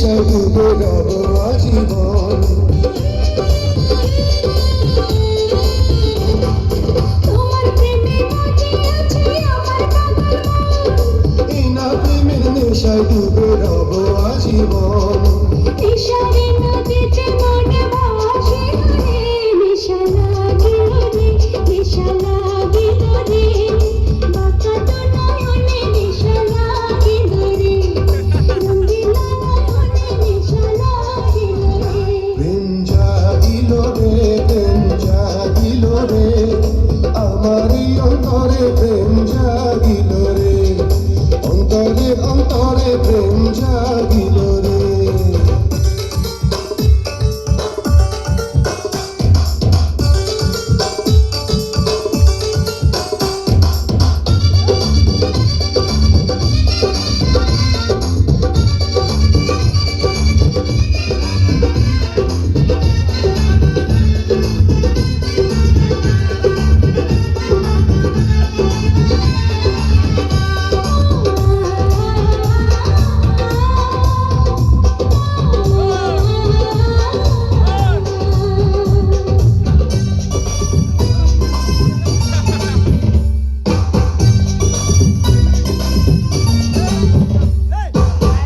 নেশায় ডুবে রব আজীবন। তোমার প্রেমে মজিয়াছে আমার পাগল মন। এই না প্রেমের নেশায় ডুবে রব আজীবন। নেশারে নদীতে মনে ভাসে রে, নেশা লাগিল রে, নেশা লাগিল রে, বাঁকা তো নয়নে নেশা লাগিল রে, রঙিলা নয়নে নেশা লাগিল রে। প্রেম জাগিল রে, প্রেম জাগিল রে, আমার এই অন্তরে প্রেম জাগিল রে, অন্তরে অন্তরে প্রেম জাগিল রে।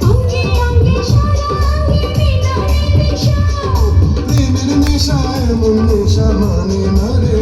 অঙ্গে অঙ্গে সারাঙ্গে বিনারে নেশা, প্রেমের নেশা এমন নেশা মানে না রে